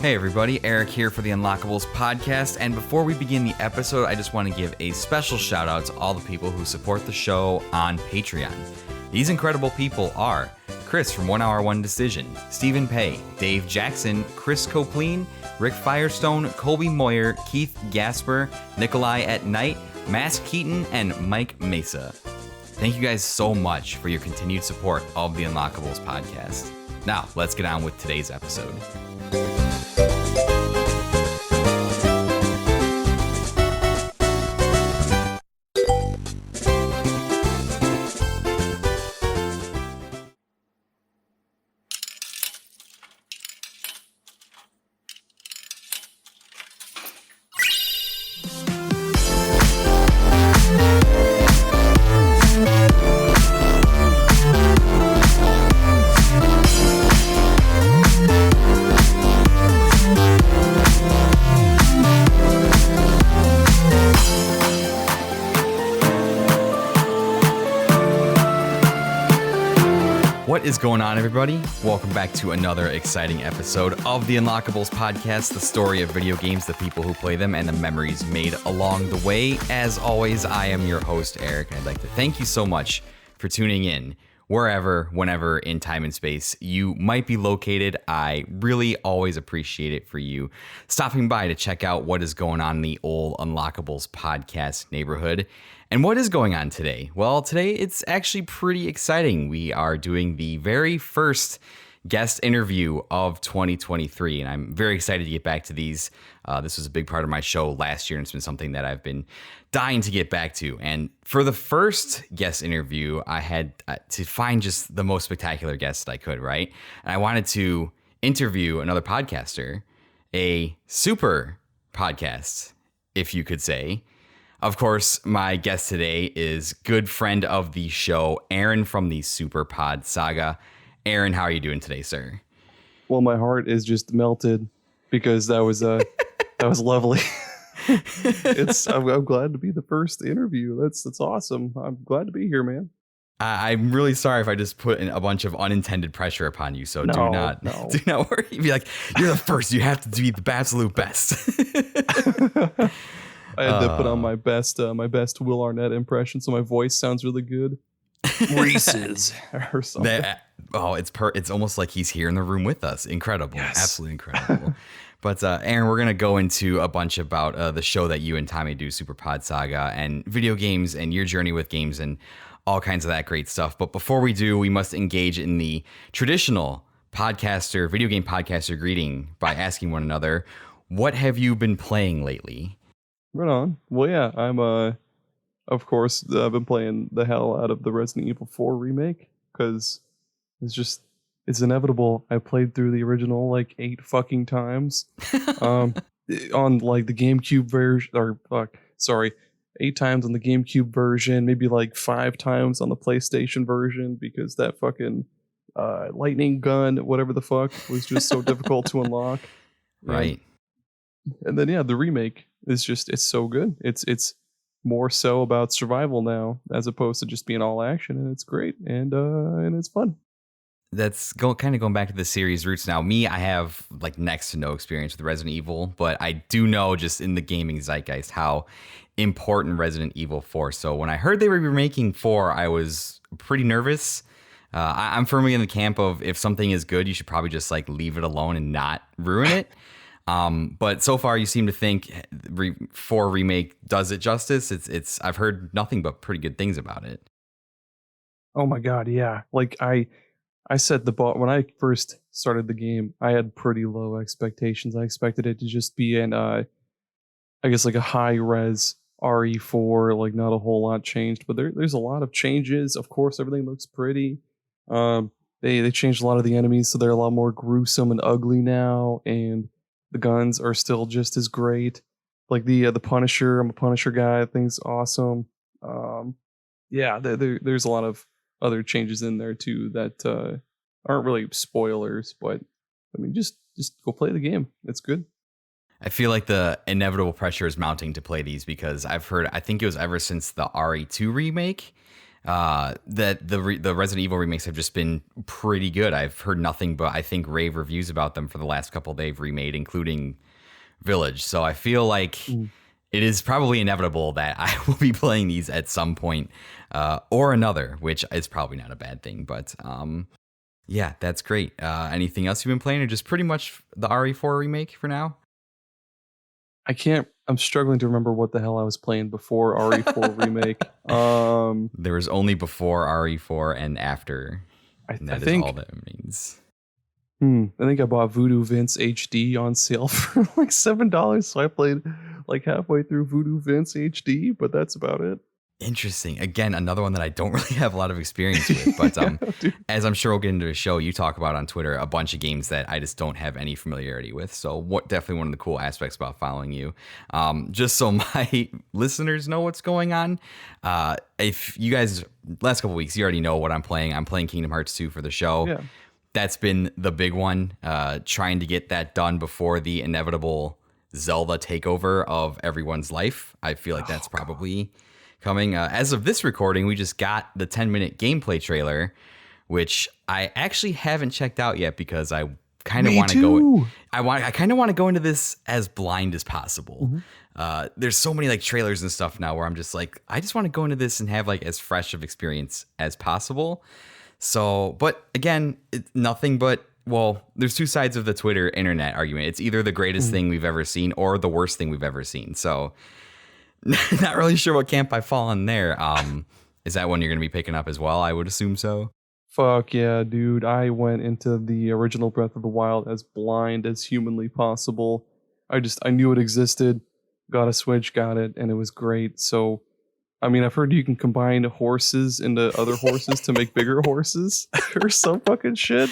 Hey everybody, Eric here for the Unlockables podcast, and before we begin the episode, I just want to give a special shout out to all the people who support the show on Patreon. These incredible people are Chris from 1 Hour 1 Decision, Stephen Pay, Dave Jackson, Chris Copleen, Rick Firestone, Colby Moyer, Keith Gasper, Nikolai at Night, Mass Keaton, and Mike Mesa. Thank you guys so much for your continued support of the Unlockables podcast. Now, let's get on with today's episode. What is going on, everybody? Welcome back to another exciting episode of the Unlockables podcast, the story of video games, the people who play them, and the memories made along the way. As always, I am your host, Eric, and I'd like to thank you so much for tuning in wherever, whenever, in time and space you might be located. I really always appreciate it for you stopping by to check out what is going on in the old Unlockables podcast neighborhood. And what is going on today? Well, today it's actually pretty exciting. We are doing the very first guest interview of 2023, and I'm very excited to get back to these. This was a big part of my show last year, and it's been something that I've been dying to get back to. And for the first guest interview, I had to find just the most spectacular guest that I could, right? And I wanted to interview another podcaster, a super podcast, if you could say. Of course, my guest today is good friend of the show, Aaron from the Super Pod Saga. Aaron, how are you doing today, sir? Well, my heart is just melted because that was lovely. I'm glad to be the first interview. That's awesome. I'm glad to be here, man. I'm really sorry if I just put in a bunch of unintended pressure upon you. So do not worry. Be like, you're the first. You have to be the absolute best. I had to put on my best Will Arnett impression, so my voice sounds really good. Reese's or something. It's almost like he's here in the room with us. Incredible, yes. Absolutely incredible. But Aaron, we're gonna go into a bunch about the show that you and Tommy do, Super Pod Saga, and video games and your journey with games and all kinds of that great stuff. But before we do, we must engage in the traditional video game podcaster greeting by asking one another, "What have you been playing lately?" Right on. Well, yeah, of course, I've been playing the hell out of the Resident Evil 4 remake because it's inevitable. I played through the original like 8 fucking times on like the GameCube version, 8 times on the GameCube version, maybe like 5 times on the PlayStation version because that fucking lightning gun, whatever the fuck, was just so difficult to unlock. Right. And then, yeah, the remake is it's so good. It's more so about survival now as opposed to just being all action, and it's great and it's fun. That's kind of going back to the series roots now. Me, I have like next to no experience with Resident Evil, but I do know just in the gaming zeitgeist how important Resident Evil 4. So when I heard they were remaking 4, I was pretty nervous. I'm firmly in the camp of if something is good, you should probably just like leave it alone and not ruin it. But so far, you seem to think 4 remake does it justice. It's I've heard nothing but pretty good things about it. Oh my god, yeah! Like I set the bar when I first started the game. I had pretty low expectations. I expected it to just be I guess like a high res RE4, like not a whole lot changed. But there's a lot of changes. Of course, everything looks pretty. They changed a lot of the enemies, so they're a lot more gruesome and ugly now, and the guns are still just as great. Like the Punisher, I'm a Punisher guy. I think's awesome. Yeah, there's a lot of other changes in there too that aren't really spoilers, but I mean, just go play the game. It's good. I feel like the inevitable pressure is mounting to play these because I've heard, I think it was ever since the RE2 remake, that the Resident Evil remakes have just been pretty good. I've heard nothing but I think rave reviews about them for the last couple they've remade, including Village. So I feel like it is probably inevitable that I will be playing these at some point or another, which is probably not a bad thing. But yeah, that's great. Anything else you've been playing, or just pretty much the RE4 remake for now? I'm struggling to remember what the hell I was playing before RE4 remake. There was only before RE4 and after. And that is all that means. I think I bought Voodoo Vince HD on sale for like $7. So I played like halfway through Voodoo Vince HD, but that's about it. Interesting. Again, another one that I don't really have a lot of experience with, but as I'm sure we'll get into the show, you talk about on Twitter a bunch of games that I just don't have any familiarity with. So definitely one of the cool aspects about following you. Just so my listeners know what's going on. If you guys, last couple weeks, you already know what I'm playing. I'm playing Kingdom Hearts 2 for the show. Yeah. That's been the big one, trying to get that done before the inevitable Zelda takeover of everyone's life. I feel like that's probably coming. As of this recording, we just got the 10-minute gameplay trailer, which I actually haven't checked out yet because I kind of want to go. I kind of want to go into this as blind as possible. Mm-hmm. There's so many like trailers and stuff now where I'm just like, I just want to go into this and have like as fresh of experience as possible. So, but again, it's nothing but, well, there's two sides of the Twitter internet argument. It's either the greatest thing we've ever seen or the worst thing we've ever seen. So not really sure what camp I fall in there. Is that one you're going to be picking up as well? I would assume so. Fuck yeah, dude. I went into the original Breath of the Wild as blind as humanly possible. I knew it existed, got a Switch, got it, and it was great. So, I mean, I've heard you can combine horses into other horses to make bigger horses or some fucking shit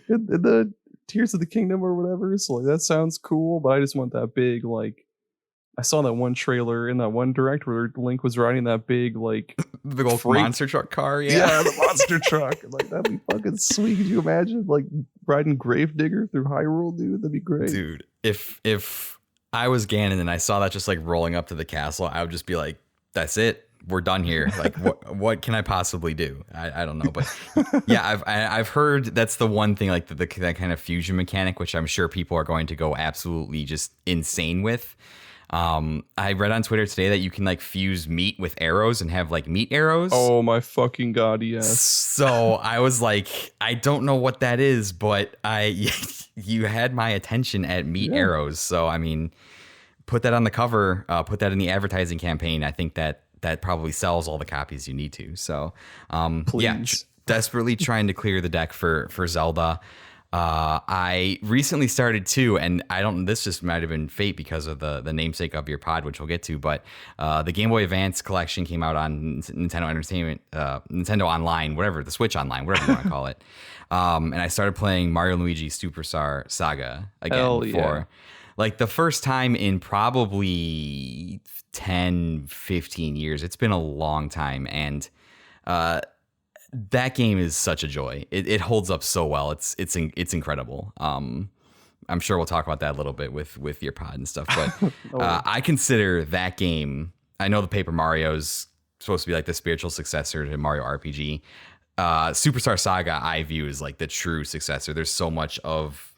in the Tears of the Kingdom or whatever. So, like, that sounds cool, but I just want that big, like, I saw that one trailer in that one direct where Link was riding that big, like, the big old monster truck car. Yeah, the monster truck. Like, that'd be fucking sweet. Could you imagine, like, riding Gravedigger through Hyrule, dude? That'd be great. Dude, if I was Ganon and I saw that just like rolling up to the castle, I would just be like, that's it. We're done here. Like, what can I possibly do? I don't know, but yeah, I've heard that's the one thing, like that kind of fusion mechanic, which I'm sure people are going to go absolutely just insane with. I read on Twitter today that you can like fuse meat with arrows and have like meat arrows. Oh my fucking god, yes. So I was like, I don't know what that is, but you had my attention at meat arrows. So I mean, put that on the cover, put that in the advertising campaign. I think that probably sells all the copies you need to. So yeah, desperately trying to clear the deck for Zelda. I recently started too, and this just might have been fate because of the namesake of your pod, which we'll get to, but the Game Boy Advance collection came out on Nintendo Entertainment, Nintendo Online, whatever, the Switch Online, whatever you want to call it. And I started playing Mario and Luigi Superstar Saga again for like the first time in probably 10, 15 years. It's been a long time, and that game is such a joy. It holds up so well. It's incredible. I'm sure we'll talk about that a little bit with your pod and stuff. But I consider that game. I know the Paper Mario's supposed to be like the spiritual successor to Mario RPG. Superstar Saga I view as like the true successor. There's so much of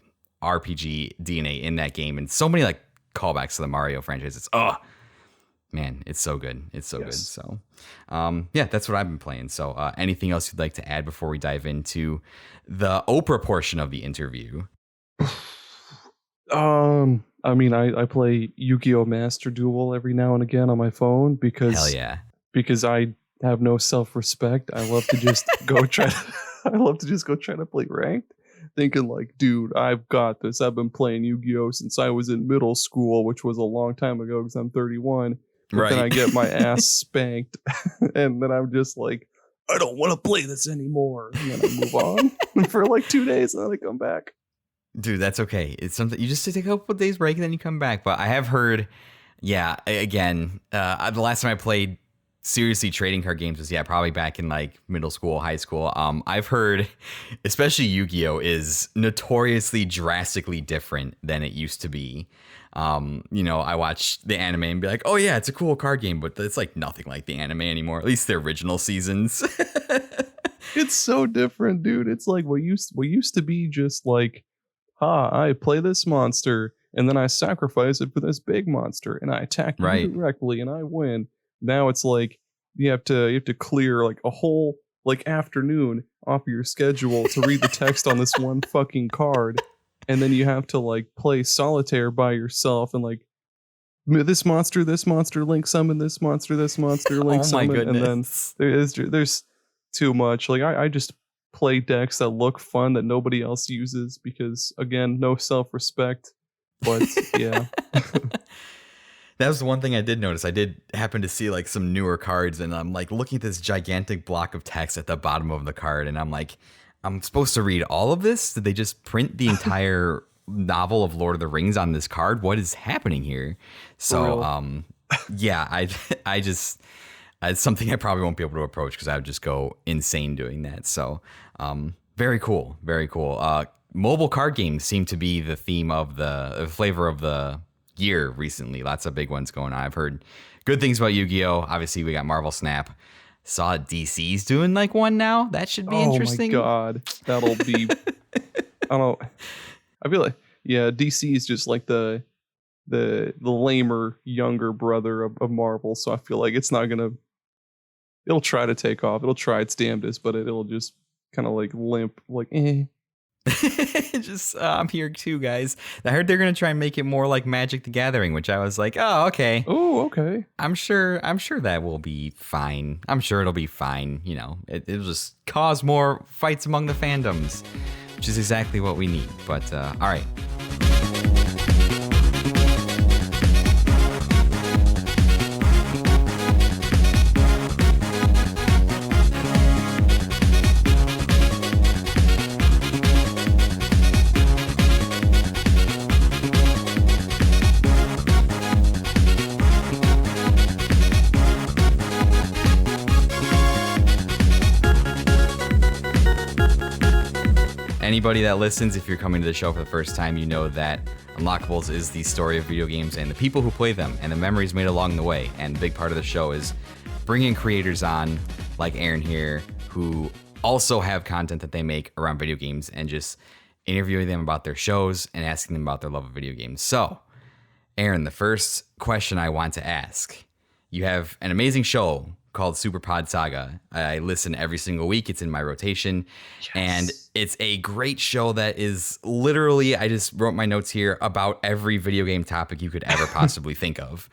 RPG DNA in that game, and so many like callbacks to the Mario franchise. It's man, it's so good. It's so good. So, yeah, that's what I've been playing. So, anything else you'd like to add before we dive into the Oprah portion of the interview? I mean, I play Yu-Gi-Oh! Master Duel every now and again on my phone because I have no self-respect. I love to just go try to play ranked, thinking like, dude, I've got this. I've been playing Yu-Gi-Oh! Since I was in middle school, which was a long time ago because I'm 31. But then I get my ass spanked, and then I'm just like, I don't want to play this anymore. And then I move on for like 2 days, and then I come back. Dude, that's okay. It's something you just take a couple of days break and then you come back. But I have heard, again, the last time I played seriously trading card games was probably back in like middle school, high school. I've heard especially Yu-Gi-Oh is notoriously drastically different than it used to be. I watch the anime and be like, oh yeah, it's a cool card game, but it's like nothing like the anime anymore, at least the original seasons. It's so different, dude. It's like what used to be just like, I play this monster and then I sacrifice it for this big monster and I attack you Right. directly and I win. Now it's like you have to clear like a whole like afternoon off of your schedule to read the text on this one fucking card, and then you have to like play solitaire by yourself and like this monster link summon, this monster link Oh my summon, and then goodness. there's too much. Like I just play decks that look fun that nobody else uses because again, no self-respect. But yeah. That was the one thing I did notice. I did happen to see like some newer cards, and I'm like looking at this gigantic block of text at the bottom of the card, and I'm like, I'm supposed to read all of this? Did they just print the entire novel of Lord of the Rings on this card? What is happening here? So, yeah, I just, it's something I probably won't be able to approach because I would just go insane doing that. So, very cool, very cool. Mobile card games seem to be the theme of the flavor of the year recently. Lots of big ones going on. I've heard good things about Yu-Gi-Oh. Obviously, we got Marvel Snap. Saw DC's doing like one now. That should be interesting. Oh my god, that'll be. I don't. I feel like DC is just like the lamer younger brother of Marvel. So I feel like it's not gonna. It'll try to take off. It'll try its damnedest, but it'll just kind of like limp, like eh. Just I'm here too, guys. I heard they're gonna try and make it more like Magic the Gathering, which I was like, oh, okay. Oh, okay. I'm sure that will be fine. I'm sure it'll be fine. It'll just cause more fights among the fandoms, which is exactly what we need. But all right. Anybody that listens, if you're coming to the show for the first time, you know that Unlockables is the story of video games and the people who play them and the memories made along the way. And a big part of the show is bringing creators on, like Aaron here, who also have content that they make around video games and just interviewing them about their shows and asking them about their love of video games. So, Aaron, the first question I want to ask, you have an amazing show called Super Pod Saga. I listen every single week. It's in my rotation. Yes. And it's a great show that is literally, I just wrote my notes here, about every video game topic you could ever possibly think of,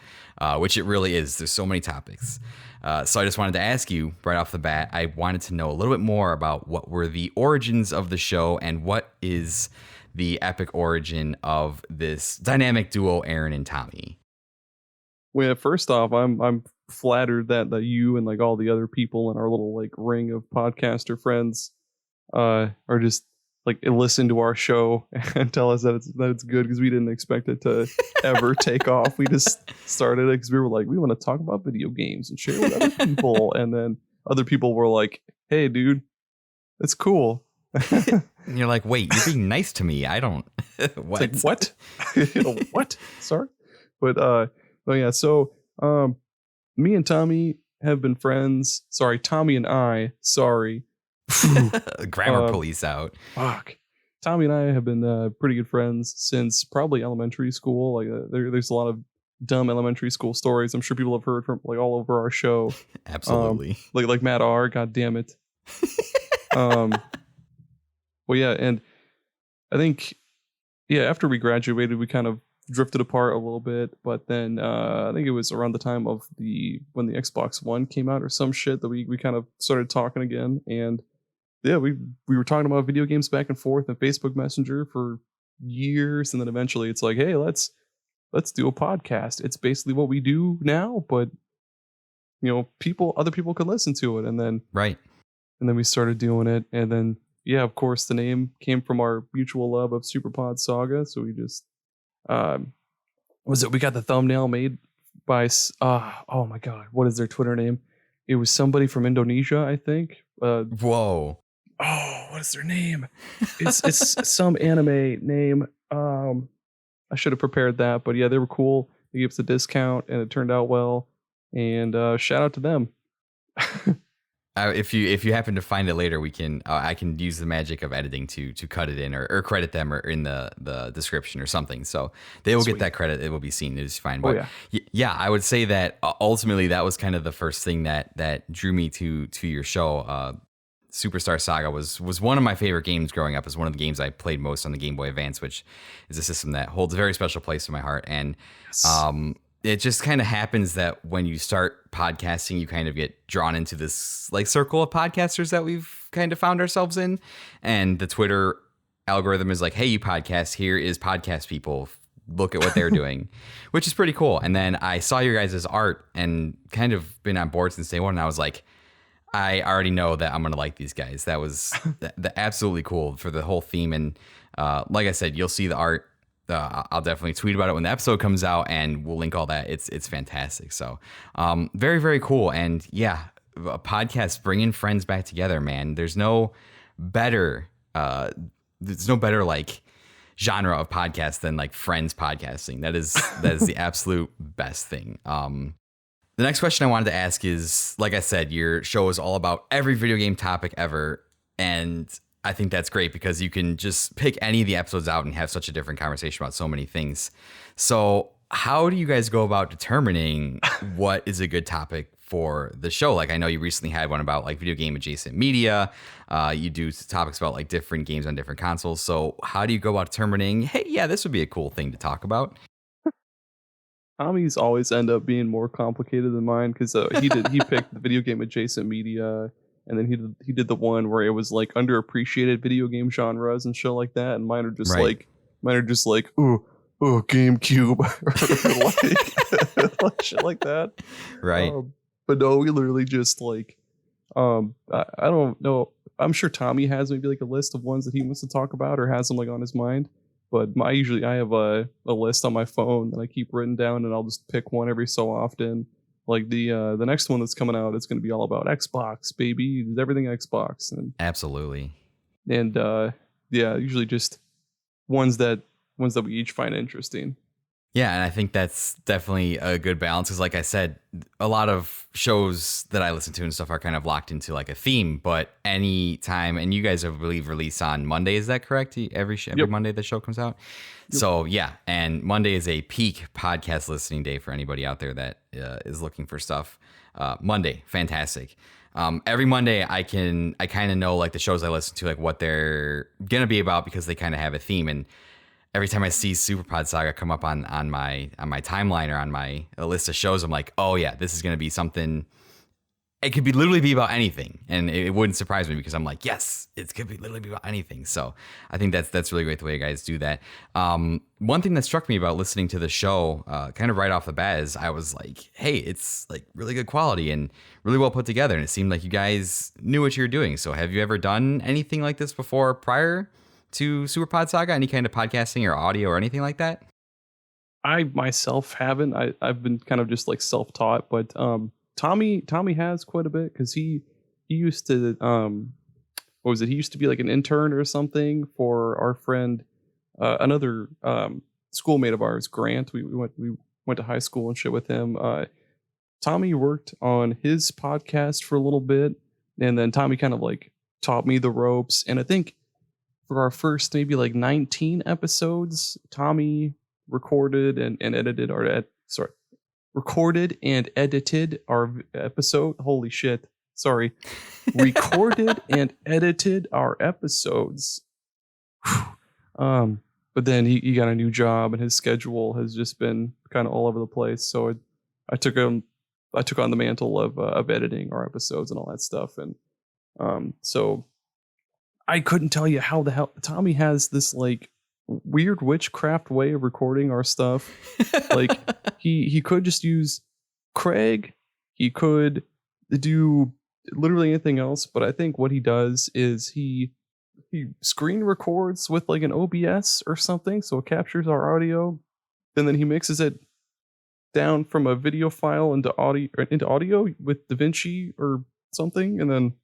which it really is. There's so many topics. So I just wanted to ask you right off the bat, I wanted to know a little bit more about what were the origins of the show and what is the epic origin of this dynamic duo, Aaron and Tommy. Well, first off, I'm flattered that you and like all the other people in our little like ring of podcaster friends are just like listen to our show and tell us that it's good, because we didn't expect it to ever take off. We just started it because we were like, we want to talk about video games and share with other people, and then other people were like, hey dude, it's cool. And you're like, wait, you're being nice to me. I don't what? It's like, what? What? Sorry. But yeah, so me and Tommy have been friends. Sorry, Tommy and I. Sorry. Grammar police out. Fuck. Tommy and I have been pretty good friends since probably elementary school. Like there's a lot of dumb elementary school stories I'm sure people have heard from like all over our show. Absolutely. Like Matt R. God damn it. Well, yeah, and I think after we graduated, we kind of drifted apart a little bit, but then I think it was around the time of when the Xbox One came out or some shit that we kind of started talking again. And yeah, we were talking about video games back and forth in Facebook Messenger for years, and then eventually it's like, hey, let's do a podcast. It's basically what we do now, but other people could listen to it, and then we started doing it, and then yeah, of course the name came from our mutual love of Super Pod Saga, so we just we got the thumbnail made by oh my god, what is their Twitter name? It was somebody from Indonesia, I think. Whoa. Oh, what is their name? It's some anime name. I should have prepared that, but yeah, they were cool. They gave us a discount, and it turned out well. And shout out to them. If you happen to find it later, we can I can use the magic of editing to cut it in or credit them or in the description or something. So they will Sweet. get that credit. It will be seen. It is fine. Oh But yeah. yeah, I would say that ultimately that was kind of the first thing that drew me to your show. Superstar Saga was one of my favorite games growing up. It's one of the games I played most on the Game Boy Advance, which is a system that holds a very special place in my heart. And Yes. it just kind of happens that when you start podcasting, you kind of get drawn into this like circle of podcasters that we've kind of found ourselves in. And the Twitter algorithm is like, hey, you podcast, here is podcast people. Look at what they're doing, which is pretty cool. And then I saw your guys' art and kind of been on board since day one. And I was like, I already know that I'm going to like these guys. That was absolutely cool for the whole theme. And like I said, you'll see the art. I'll definitely tweet about it when the episode comes out, and we'll link all that. It's fantastic. So very, very cool. And yeah, a podcast bringing friends back together, man. There's no better like genre of podcast than like friends podcasting. That is the absolute best thing. The next question I wanted to ask is, like I said, your show is all about every video game topic ever. And I think that's great because you can just pick any of the episodes out and have such a different conversation about so many things. So how do you guys go about determining what is a good topic for the show? Like, I know you recently had one about like video game adjacent media. You do topics about like different games on different consoles. So how do you go about determining, hey, yeah, this would be a cool thing to talk about? Tommy's always end up being more complicated than mine because he picked the video game adjacent media, and then he did the one where it was like underappreciated video game genres and shit like that, and mine are just Right. like oh GameCube or like shit like that. Right. But no, we literally just like I don't know. I'm sure Tommy has maybe like a list of ones that he wants to talk about or has them like on his mind. But I have a list on my phone that I keep written down, and I'll just pick one every so often. Like the next one that's coming out, it's going to be all about Xbox, baby, everything Xbox, Absolutely. and yeah, usually just ones that we each find interesting. Yeah, and I think that's definitely a good balance because, like I said, a lot of shows that I listen to and stuff are kind of locked into like a theme. But any time, and you guys, I believe, release on Monday. Is that correct? Every Yep. Monday the show comes out. Yep. So yeah, and Monday is a peak podcast listening day for anybody out there that is looking for stuff. Monday, fantastic. Every Monday, I kind of know like the shows I listen to, like what they're gonna be about because they kind of have a theme. And every time I see Super Pod Saga come up on my timeline or on my list of shows, I'm like, oh yeah, this is going to be something. It could literally be about anything, and it wouldn't surprise me because I'm like, yes, it could be literally be about anything. So I think that's really great the way you guys do that. One thing that struck me about listening to the show, kind of right off the bat, is I was like, hey, it's like really good quality and really well put together, and it seemed like you guys knew what you were doing. So have you ever done anything like this before prior to Super Pod Saga? Any kind of podcasting or audio or anything like that? I myself haven't. I've been kind of just like self-taught, but Tommy has quite a bit because he used to what was it? He used to be like an intern or something for our friend, another schoolmate of ours, Grant. We went to high school and shit with him. Tommy worked on his podcast for a little bit, and then Tommy kind of like taught me the ropes. And I think for our first maybe like 19 episodes, Tommy recorded and edited our episode. Holy shit. Sorry. Recorded and edited our episodes. But then he got a new job, and his schedule has just been kind of all over the place. So I took on the mantle of editing our episodes and all that stuff. And so I couldn't tell you how the hell Tommy has this like weird witchcraft way of recording our stuff. Like he could just use Craig. He could do literally anything else. But I think what he does is he screen records with like an OBS or something, so it captures our audio, and then he mixes it down from a video file into audio with DaVinci or something, and then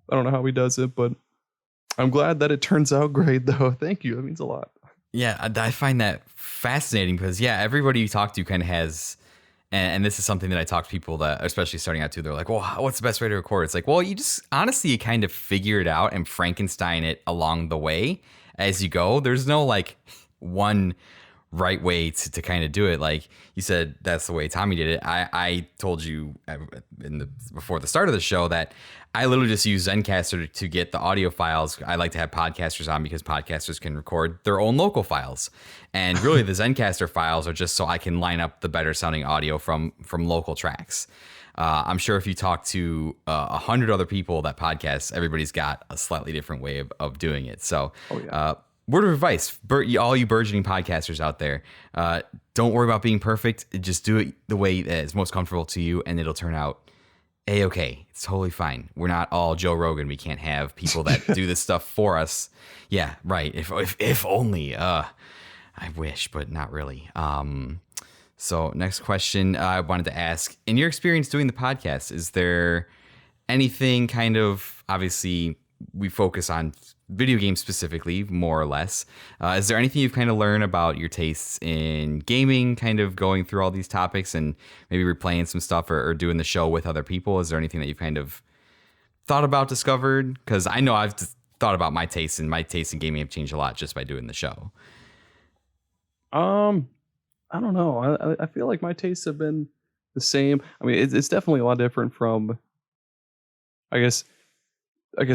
I don't know how he does it, but I'm glad that it turns out great, though. Thank you. That means a lot. Yeah, I find that fascinating because, yeah, everybody you talk to kind of has, and this is something that I talk to people that, especially starting out too, they're like, well, what's the best way to record? It's like, well, you just, honestly, you kind of figure it out and Frankenstein it along the way as you go. There's no like one right way to kind of do it. Like you said, that's the way Tommy did it. I told you before the start of the show that I literally just use Zencaster to get the audio files. I like to have podcasters on because podcasters can record their own local files. And really the Zencaster files are just so I can line up the better sounding audio from local tracks. I'm sure if you talk to 100 other people that podcast, everybody's got a slightly different way of doing it. So word of advice, all you burgeoning podcasters out there, don't worry about being perfect. Just do it the way that is most comfortable to you, and it'll turn out A-okay. It's totally fine. We're not all Joe Rogan. We can't have people that do this stuff for us. Yeah, right. If only. I wish, but not really. So next question I wanted to ask, in your experience doing the podcast, is there anything kind of, obviously we focus on video games specifically, more or less. Is there anything you've kind of learned about your tastes in gaming, kind of going through all these topics and maybe replaying some stuff or doing the show with other people? Is there anything that you've kind of thought about, discovered? Because I know I've thought about my tastes in gaming have changed a lot just by doing the show. I don't know. I feel like my tastes have been the same. I mean, it's definitely a lot different from, I guess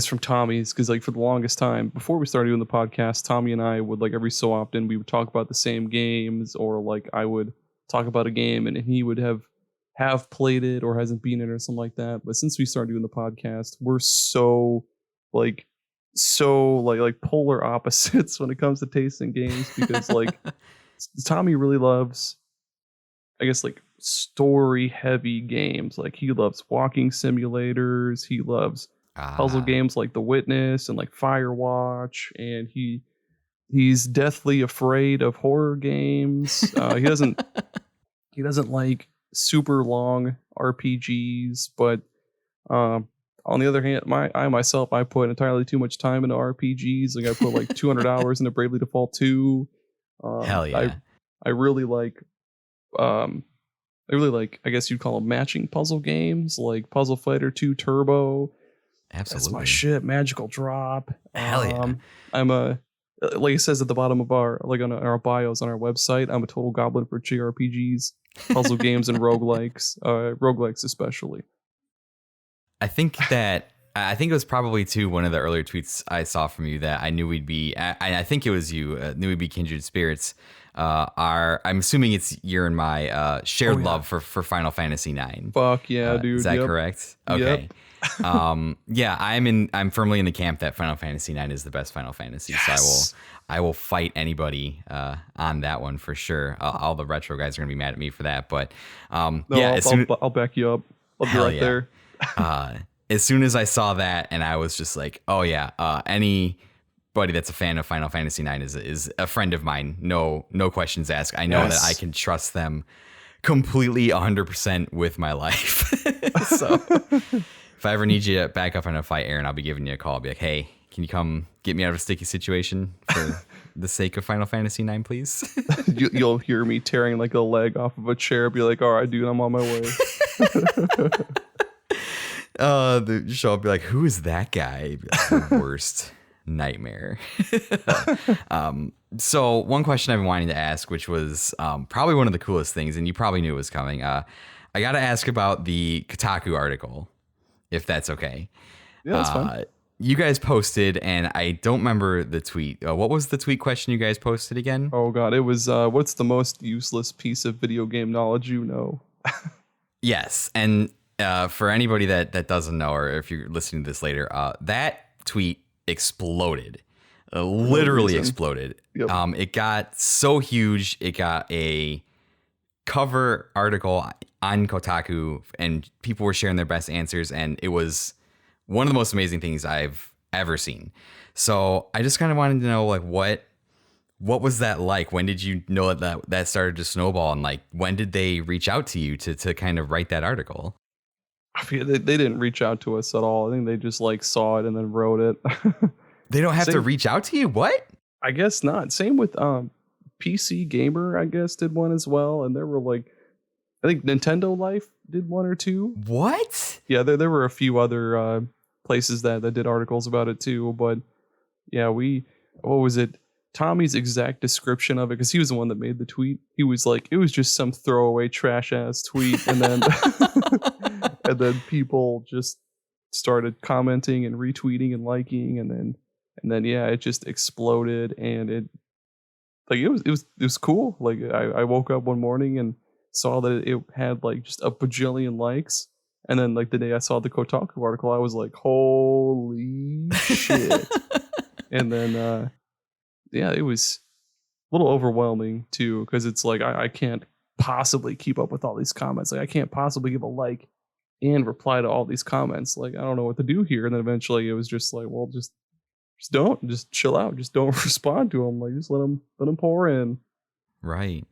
from Tommy's, because like for the longest time before we started doing the podcast, Tommy and I would, like, every so often we would talk about the same games, or like I would talk about a game and he would have played it or hasn't beaten it or something like that. But since we started doing the podcast, we're so polar opposites when it comes to taste in games, because like Tommy really loves, I guess, like story heavy games. Like he loves walking simulators, he loves puzzle games like The Witness and like Firewatch, and he's deathly afraid of horror games. He doesn't like super long RPGs, but on the other hand, I put entirely too much time into RPGs. Like I put like 200 hours into Bravely Default 2. Hell yeah. I really like I guess you'd call them matching puzzle games, like Puzzle Fighter 2 Turbo. Absolutely. That's my shit. Magical Drop. Hell yeah. I'm like it says at the bottom of our, like on our bios on our website, I'm a total goblin for JRPGs, puzzle games, and roguelikes especially. I think it was probably too one of the earlier tweets I saw from you that I knew we'd be. I think it was you. Knew we'd be kindred spirits. I'm assuming it's your and my shared love for Final Fantasy IX. Fuck yeah, dude. Is that correct? Okay. Yep. Yeah, I'm firmly in the camp that Final Fantasy IX is the best Final Fantasy. Yes. So I will fight anybody on that one for sure. All the retro guys are gonna be mad at me for that, but I'll back you up. I'll be right there. As soon as I saw that, and I was just like, oh yeah, anybody that's a fan of Final Fantasy IX is a friend of mine. No questions asked. I know that I can trust them completely 100% with my life. So if I ever need you to back up on a fight, Aaron, I'll be giving you a call. I'll be like, hey, can you come get me out of a sticky situation for the sake of Final Fantasy IX, please? You'll hear me tearing like a leg off of a chair. Be like, all right, dude, I'm on my way. The show will be like, who is that guy? The worst nightmare. So one question I've been wanting to ask, which was probably one of the coolest things, and you probably knew it was coming. I got to ask about the Kotaku article, if that's okay. Yeah, that's fine. You guys posted, and I don't remember the tweet. What was the tweet question you guys posted again? Oh God, it was what's the most useless piece of video game knowledge you know? Yes, and for anybody that doesn't know, or if you're listening to this later, that tweet exploded, literally exploded. Yep. It got so huge, it got a cover article on Kotaku, and people were sharing their best answers, and it was one of the most amazing things I've ever seen. So I just kind of wanted to know, like, What was that like? When did you know that started to snowball? And like, when did they reach out to you to kind of write that article? I mean, they didn't reach out to us at all. I think they just like saw it and then wrote it. They don't have to reach out to you? What? I guess not. Same with PC Gamer, I guess, did one as well. And there were like, I think Nintendo Life did one or two. What? Yeah, there were a few other places that did articles about it too. But yeah, what was it? Tommy's exact description of it, because he was the one that made the tweet. He was like, it was just some throwaway trash ass tweet, and then and then people just started commenting and retweeting and liking, and then yeah, it just exploded, and it was cool. Like I woke up one morning and saw that it had like just a bajillion likes, and then like the day I saw the Kotaku article, I was like, holy shit. And then yeah, it was a little overwhelming too, because it's like I can't possibly keep up with all these comments. Like I can't possibly give a like and reply to all these comments. Like I don't know what to do here. And then eventually it was just like, well, just chill out. Just don't respond to them. Like just let them pour in. Right.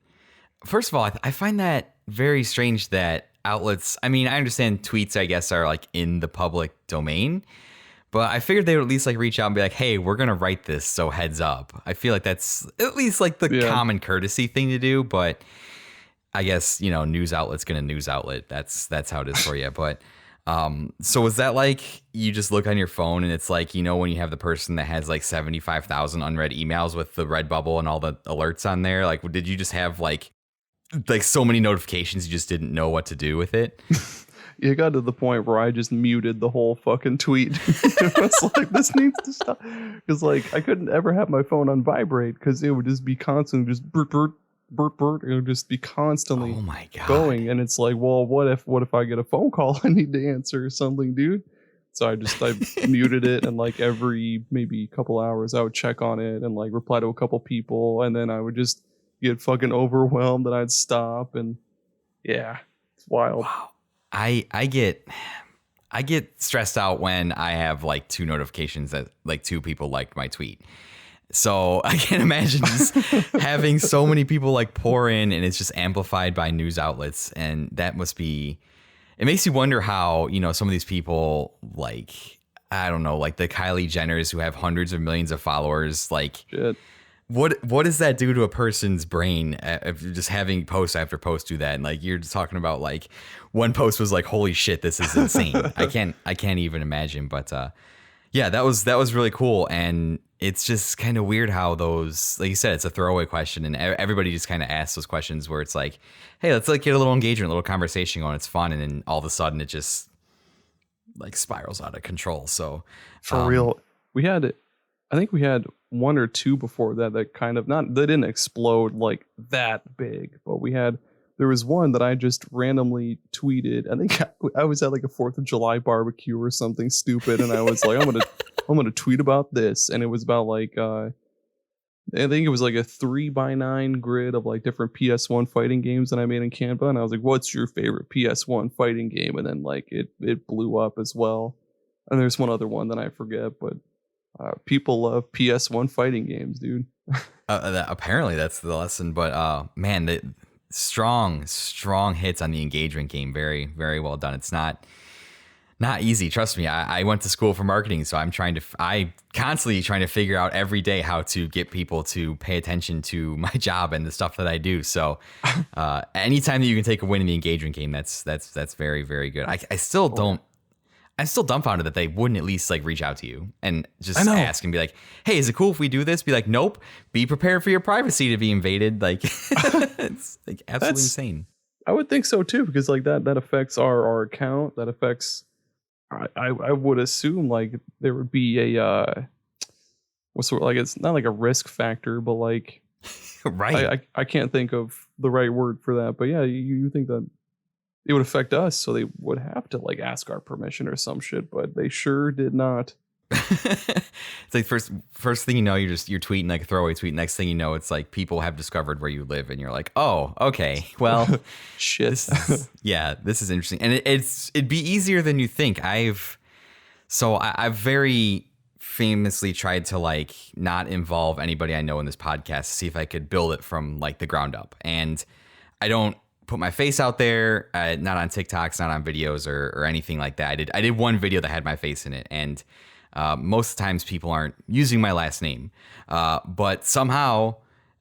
First of all, I find that very strange that outlets. I mean, I understand tweets, I guess, are like in the public domain. But I figured they would at least like reach out and be like, hey, we're going to write this, so heads up. I feel like that's at least like the common courtesy thing to do. But I guess, news outlet's going to news outlet. That's how it is for you. But so was that like you just look on your phone and it's like, when you have the person that has like 75,000 unread emails with the red bubble and all the alerts on there? Like, did you just have like so many notifications you just didn't know what to do with it? It got to the point where I just muted the whole fucking tweet. It was like, this needs to stop. Because like I couldn't ever have my phone on vibrate because it would just be constantly just burp, burp, burp, burp. It would just be constantly going. And it's like, well, what if I get a phone call I need to answer or something, dude? So I muted it, and like every maybe couple hours I would check on it and like reply to a couple people, and then I would just get fucking overwhelmed and I'd stop, and yeah, it's wild. Wow. I get stressed out when I have like 2 notifications that like 2 people liked my tweet. So I can't imagine just having so many people like pour in, and it's just amplified by news outlets. And that must be, it makes you wonder how, some of these people, like, I don't know, like the Kylie Jenners who have hundreds of millions of followers, like, shit. What does that do to a person's brain if just having post after post do that? And like you're just talking about, like one post was like, holy shit, this is insane. I can't even imagine. But yeah, that was really cool. And it's just kind of weird how those, like you said, it's a throwaway question, and everybody just kind of asks those questions where it's like, hey, let's like get a little engagement, a little conversation going. It's fun, and then all of a sudden it just like spirals out of control. So for real, I think we had 1 or 2 before that kind of, they didn't explode like that big, but there was one that I just randomly tweeted. I think I was at like a 4th of July barbecue or something stupid, and I was like, I'm gonna tweet about this, and it was about like I think it was like a 3x9 grid of like different PS1 fighting games that I made in Canva, and I was like, what's your favorite PS1 fighting game? And then like it blew up as well. And there's one other one that I forget, but people love PS1 fighting games, dude. Apparently that's the lesson, but man, the strong hits on the engagement game. Very, very well done. It's not easy. Trust me. I went to school for marketing, so I'm constantly trying to figure out every day how to get people to pay attention to my job and the stuff that I do. So anytime that you can take a win in the engagement game, that's very, very good. I'm still dumbfounded that they wouldn't at least like reach out to you and just ask and be like, hey, is it cool if we do this? Be like, nope, be prepared for your privacy to be invaded. Like it's like absolutely insane. I would think so too, because like that affects our account. That affects, I would assume like there would be a, what's sort of like, it's not like a risk factor, but like, right. I can't think of the right word for that, but yeah, you think that it would affect us, so they would have to like ask our permission or some shit, but they sure did not. It's like first thing you know, you're tweeting like a throwaway tweet. Next thing you know, it's like people have discovered where you live, and you're like, oh, okay, well, shit. This is interesting, and it'd be easier than you think. I've very famously tried to like not involve anybody I know in this podcast to see if I could build it from like the ground up. And I don't put my face out there, not on TikToks, not on videos or anything like that. I did one video that had my face in it, and most times people aren't using my last name. But somehow,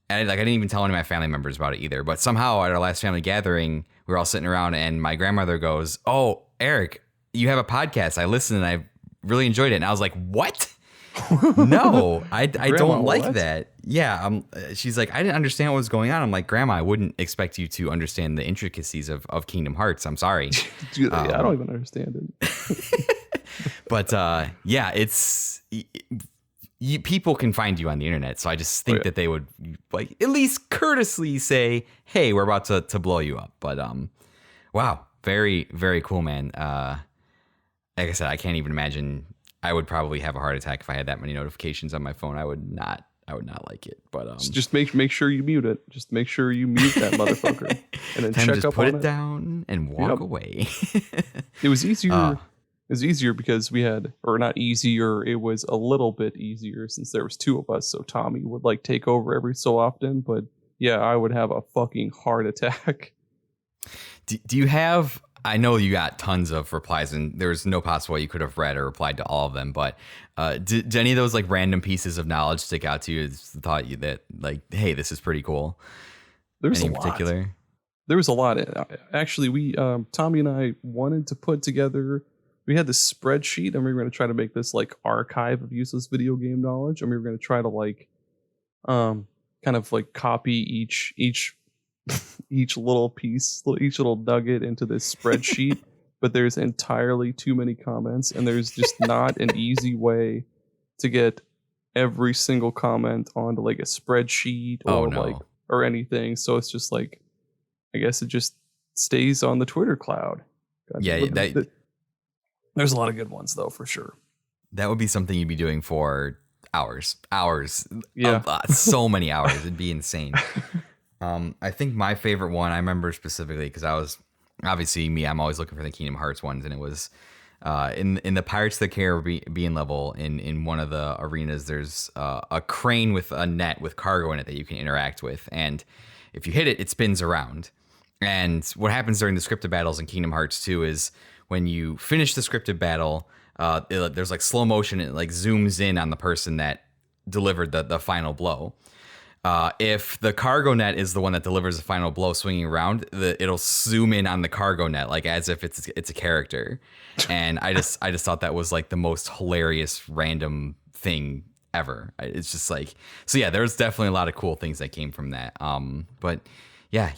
and I didn't even tell any of my family members about it either, but somehow at our last family gathering, we were all sitting around and my grandmother goes, "Oh, Eric, you have a podcast. I listened and I really enjoyed it." And I was like, "What?" No, I don't like what? that. Yeah. She's like, "I didn't understand what was going on." I'm like, "Grandma, I wouldn't expect you to understand the intricacies of Kingdom Hearts. I'm sorry." Dude, I don't even understand it. But yeah, people can find you on the internet. So I just think that they would like at least courteously say, "Hey, we're about to blow you up." But wow, very, very cool, man. Like I said, I can't even imagine. I would probably have a heart attack if I had that many notifications on my phone. I would not like it. But just make sure you mute it. Just make sure you mute that motherfucker, and then time check to just up put on it down and walk away. It was easier. It was easier because we had, or not easier. It was a little bit easier since there was two of us. So Tommy would like take over every so often. But yeah, I would have a fucking heart attack. Do you have? I know you got tons of replies, and there's no possible way you could have read or replied to all of them. But did any of those like random pieces of knowledge stick out to you? Thought you that like, hey, this is pretty cool. There's Any a in particular? lot. There was a lot. Actually, we Tommy and I wanted to put together. We had this spreadsheet, and we were going to try to make this like archive of useless video game knowledge, and we were going to try to like, kind of like copy each little piece, each little nugget into this spreadsheet. But there's entirely too many comments, and there's just not an easy way to get every single comment onto like a spreadsheet or like or anything. So it's just like, I guess it just stays on the Twitter cloud. There's a lot of good ones though, for sure. That would be something you'd be doing for hours. Yeah. So many hours. It'd be insane. I think my favorite one I remember specifically because I was obviously I'm always looking for the Kingdom Hearts ones, and it was in the Pirates of the Caribbean level in one of the arenas. There's a crane with a net with cargo in it that you can interact with, and if you hit it, it spins around. And what happens during the scripted battles in Kingdom Hearts 2 is when you finish the scripted battle, there's like slow motion. It like zooms in on the person that delivered the final blow. If the cargo net is the one that delivers the final blow swinging around, it'll zoom in on the cargo net, like as if it's a character. And I just thought that was like the most hilarious random thing ever. It's just like, so yeah, there's definitely a lot of cool things that came from that. But yeah,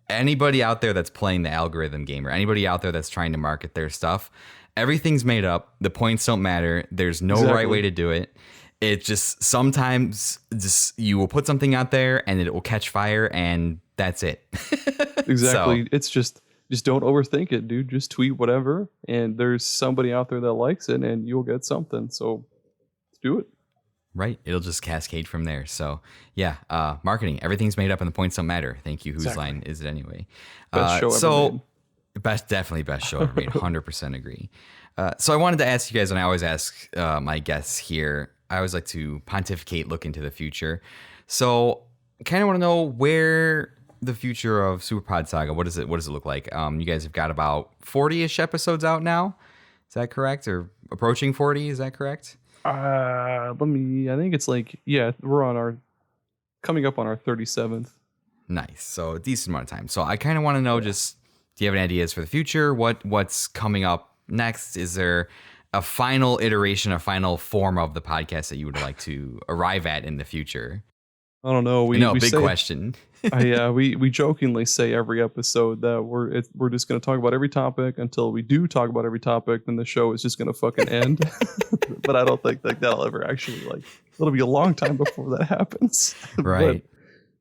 anybody out there that's playing the algorithm game or anybody out there that's trying to market their stuff, everything's made up. The points don't matter. There's no right way to do it. It just sometimes you will put something out there and it will catch fire and that's it. Exactly. So, it's just don't overthink it, dude. Just tweet whatever and there's somebody out there that likes it and you'll get something. So let's do it. Right. It'll just cascade from there. So yeah, marketing, everything's made up and the points don't matter. Thank you. Whose line is it anyway? Best show ever made. Definitely best show ever made. 100% agree. So I wanted to ask you guys, and I always ask my guests here, I always like to pontificate, look into the future. So I kind of want to know where the future of Super Pod Saga, what does it look like? You guys have got about 40-ish episodes out now. Is that correct? Or approaching 40? Is that correct? I think it's like, yeah, we're coming up on our 37th. Nice. So a decent amount of time. So I kind of want to know just, do you have any ideas for the future? What's coming up next? Is there a final iteration, a final form of the podcast that you would like to arrive at in the future? I don't know. Big question. We jokingly say every episode that we're just going to talk about every topic until we do talk about every topic. Then the show is just going to fucking end. But I don't think that'll ever actually it'll be a long time before that happens. Right.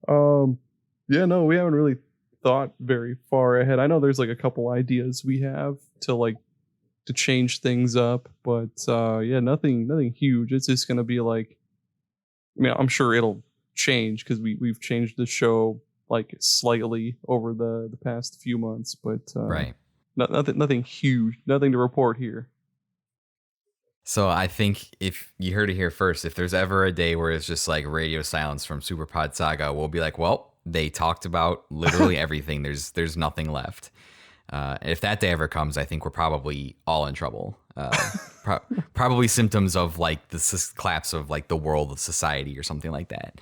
But, yeah, no, we haven't really thought very far ahead. I know there's like a couple ideas we have to change things up, but yeah, nothing huge. It's just going to be like, I mean, I'm sure it'll change because we've changed the show like slightly over the past few months, but right, nothing huge, nothing to report here. So I think if you heard it here first, if there's ever a day where it's just like radio silence from Super Pod Saga, we'll be like, well, they talked about literally everything. There's nothing left. If that day ever comes, I think we're probably all in trouble. Probably symptoms of like the collapse of like the world of society or something like that.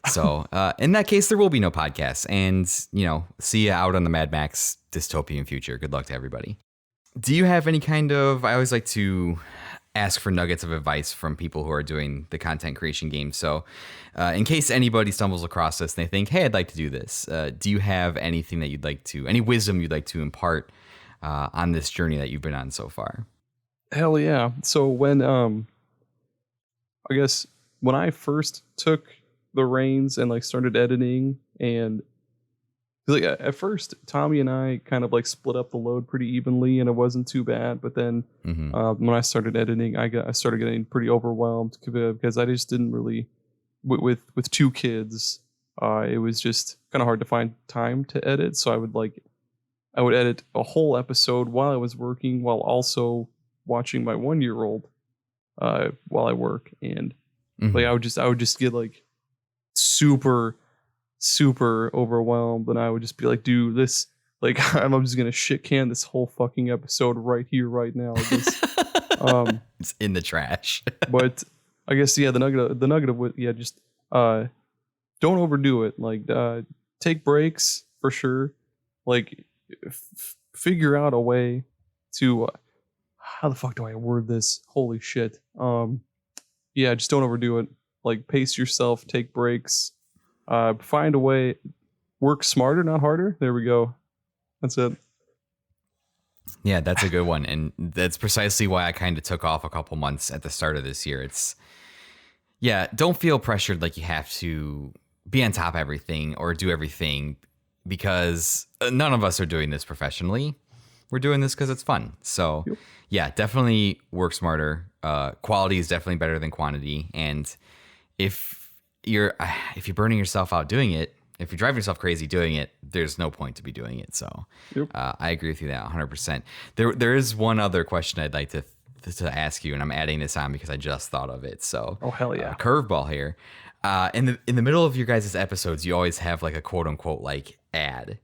So in that case, there will be no podcast. And, see you out on the Mad Max dystopian future. Good luck to everybody. Do you have any kind of, I always like to ask for nuggets of advice from people who are doing the content creation game. So in case anybody stumbles across this and they think, hey, I'd like to do this. Do you have anything that any wisdom you'd like to impart on this journey that you've been on so far? Hell yeah. So I guess when I first took the reins and like started editing, and like at first Tommy and I kind of like split up the load pretty evenly and it wasn't too bad, but then when I started editing, I started getting pretty overwhelmed because I just didn't really with two kids, it was just kind of hard to find time to edit. So I would edit a whole episode while I was working, while also watching my 1-year-old while I work, and like I would just get like super overwhelmed, and I would just be like, dude, this, like, I'm just gonna shit can this whole fucking episode right here right now. It's in the trash. But I guess the nugget of what, just don't overdo it. Like take breaks for sure. Like figure out a way to how the fuck do I word this? Holy shit. Just don't overdo it. Like pace yourself, take breaks, find a way, work smarter, not harder. There we go. That's it. Yeah, that's a good one. And that's precisely why I kind of took off a couple months at the start of this year. Don't feel pressured like you have to be on top of everything or do everything, because none of us are doing this professionally. We're doing this because it's fun. So definitely work smarter. Quality is definitely better than quantity. And if you're burning yourself out doing it, if you're driving yourself crazy doing it, there's no point to be doing it. So I agree with you that 100%. There is one other question I'd like to ask you, and I'm adding this on because I just thought of it. So hell yeah, curveball here. In the middle of your guys' episodes, you always have like a quote unquote like ad.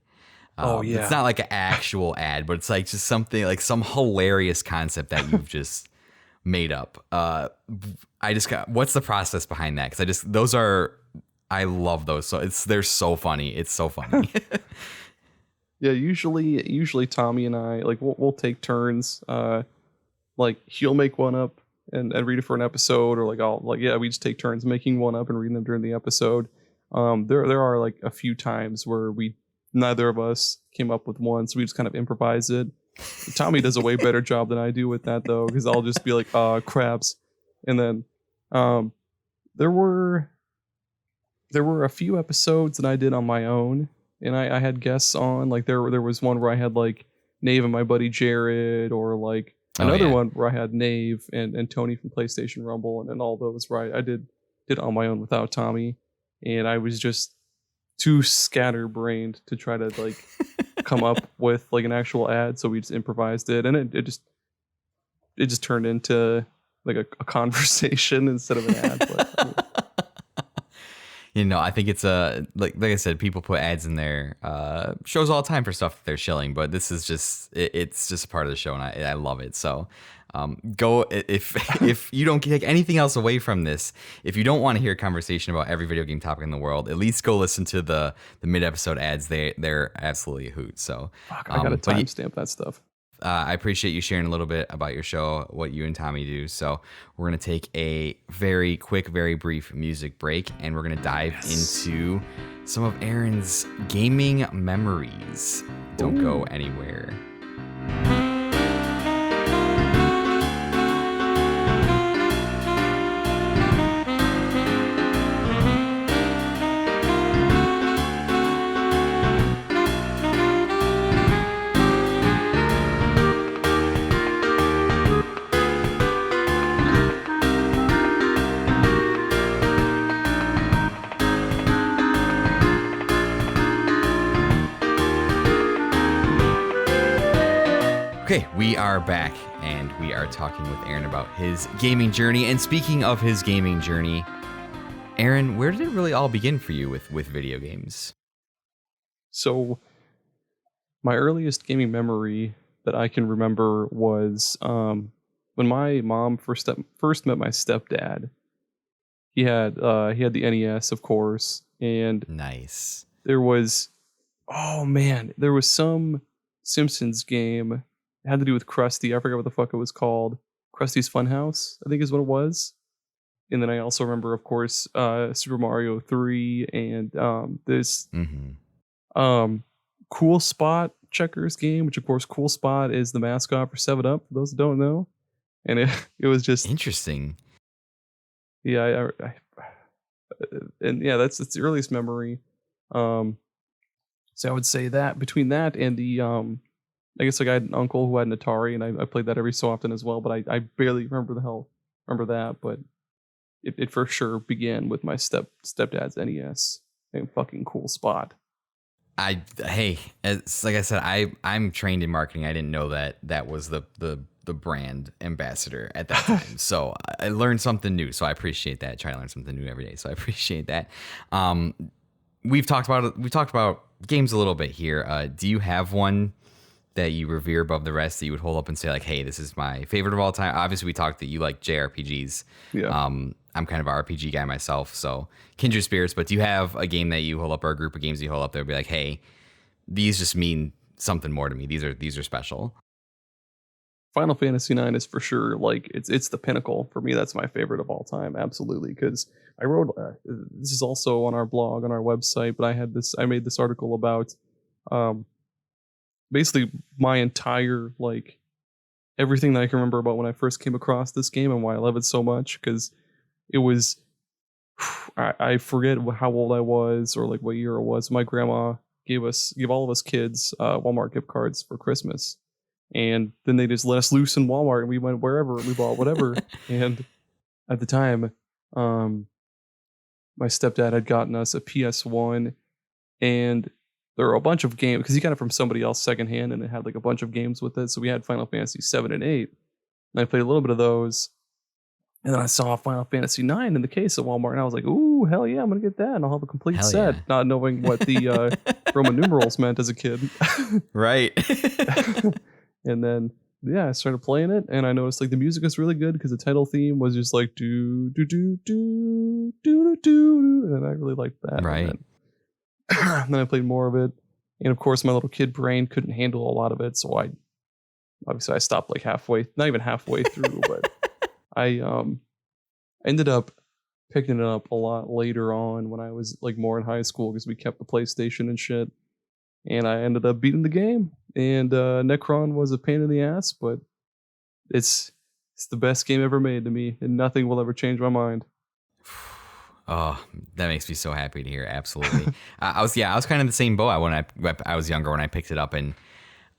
It's not like an actual ad, but it's like just something like some hilarious concept that you've just made up. What's the process behind that? Because I love those. So they're so funny. It's so funny. Yeah, usually Tommy and I, like, we'll take turns. Like he'll make one up and read it for an episode, or we just take turns making one up and reading them during the episode. There are like a few times where neither of us came up with one, so we just kind of improvise it. Tommy does a way better job than I do with that, though, because I'll just be like, crabs. And then there were a few episodes that I did on my own, and I had guests on. Like there was one where I had like Nave and my buddy Jared, or like another one where I had Nave and Tony from PlayStation Rumble, and all those where I did it on my own without Tommy, and I was just too scatterbrained to try to like come up with like an actual ad, so we just improvised it, and it just turned into like a conversation instead of an ad. But, I think it's like I said, people put ads in their shows all the time for stuff that they're shilling, but this is it's just a part of the show, and I love it. So go if you don't take anything else away from this, if you don't want to hear a conversation about every video game topic in the world, at least go listen to the mid-episode ads. They're absolutely a hoot. So fuck, I gotta timestamp that stuff. I appreciate you sharing a little bit about your show, what you and Tommy do. So we're going to take a very quick, very brief music break, and we're going to dive into some of Aaron's gaming memories. Don't go anywhere. Okay, we are back, and we are talking with Aaron about his gaming journey. And speaking of his gaming journey, Aaron, where did it really all begin for you with video games? So, my earliest gaming memory that I can remember was when my mom first met my stepdad. He had the NES, of course, and Nice. there was some Simpsons game. It had to do with Krusty. I forgot what the fuck it was called. Krusty's Funhouse, I think is what it was. And then I also remember, of course, Super Mario 3 and this Cool Spot checkers game, which of course Cool Spot is the mascot for 7-Up, for those that don't know. And it was just interesting. Yeah, and yeah, that's the earliest memory. So I would say that between that and the I guess like I had an uncle who had an Atari, and I played that every so often as well. But I barely remember that. But it for sure began with my stepdad's NES and fucking Cool Spot. Hey, it's like I said, I'm trained in marketing. I didn't know that was the brand ambassador at that time. So I learned something new. So I appreciate that. I try to learn something new every day. So I appreciate that. We've talked about games a little bit here. Do you have one that you revere above the rest that you would hold up and say like, hey, this is my favorite of all time? Obviously, we talked that you like JRPGs. Yeah. I'm kind of an RPG guy myself, so kindred spirits. But do you have a game that you hold up or a group of games that you hold up that would be like, hey, these just mean something more to me. These are special. Final Fantasy IX is for sure like it's the pinnacle for me. That's my favorite of all time, absolutely. Because I wrote this is also on our blog on our website, but I made this article about basically my entire like everything that I can remember about when I first came across this game and why I love it so much. Because it was I forget how old I was or like what year it was. My grandma gave all of us kids Walmart gift cards for Christmas. And then they just let us loose in Walmart and we went wherever, we bought whatever. And at the time, my stepdad had gotten us a PS1 and there were a bunch of games because he got it from somebody else secondhand and it had like a bunch of games with it. So we had Final Fantasy 7 and 8. And I played a little bit of those. And then I saw Final Fantasy 9 in the case at Walmart and I was like, ooh, hell yeah, I'm going to get that. And I'll have a complete hell set, yeah. not knowing what the Roman numerals meant as a kid. Right. And then, yeah, I started playing it, and I noticed like the music is really good because the title theme was just like do do do do do do do, and I really liked that. Right. And then I played more of it, and of course my little kid brain couldn't handle a lot of it, so I stopped like halfway, not even halfway through, but I ended up picking it up a lot later on when I was like more in high school because we kept the PlayStation and shit. And I ended up beating the game. And Necron was a pain in the ass, but it's the best game ever made to me, and nothing will ever change my mind. Oh, that makes me so happy to hear. Absolutely. I was kind of in the same boat when I was younger when I picked it up, and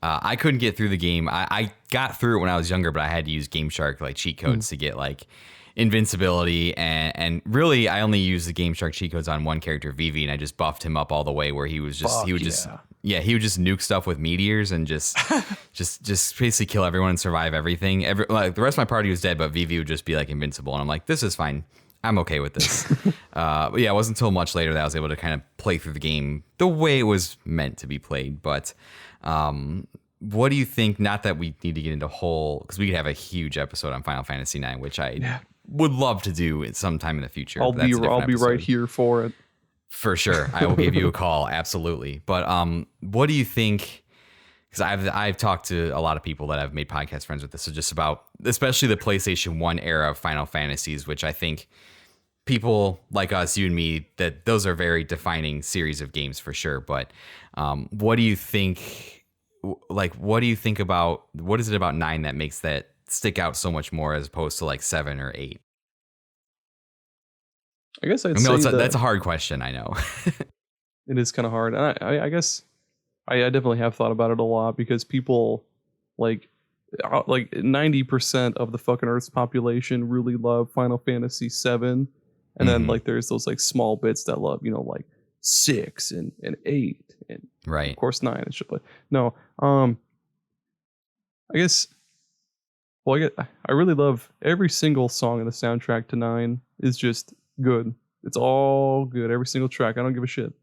I couldn't get through the game. I got through it when I was younger, but I had to use Game Shark like cheat codes to get like invincibility, and really I only used the Game Shark cheat codes on one character, Vivi, and I just buffed him up all the way where he would just nuke stuff with meteors and just basically kill everyone and survive everything. Like the rest of my party was dead, but Vivi would just be like invincible, and I'm like, this is fine. I'm okay with this. But yeah, it wasn't until much later that I was able to kind of play through the game the way it was meant to be played. But what do you think? Not that we need to get into because we could have a huge episode on Final Fantasy IX, which I would love to do at some time in the future. I'll be right here for it. For sure. I will give you a call. Absolutely. But what do you think? Because I've talked to a lot of people that I've made podcast friends with this. So just about, especially the PlayStation 1 era of Final Fantasies, which I think people like us, you and me, that those are very defining series of games for sure. But what do you think? Like, what do you think about, what is it about 9 that makes that stick out so much more as opposed to like 7 or 8? I guess I'd say that's a hard question. I know. It is kind of hard. And I guess I definitely have thought about it a lot because people like 90% of the fucking Earth's population really love Final Fantasy 7. And then like there's those like small bits that love, like 6 and 8 and right. Of course 9 and shit. But no, I guess Well, I really love every single song in the soundtrack to 9 is just good. It's all good. Every single track. I don't give a shit.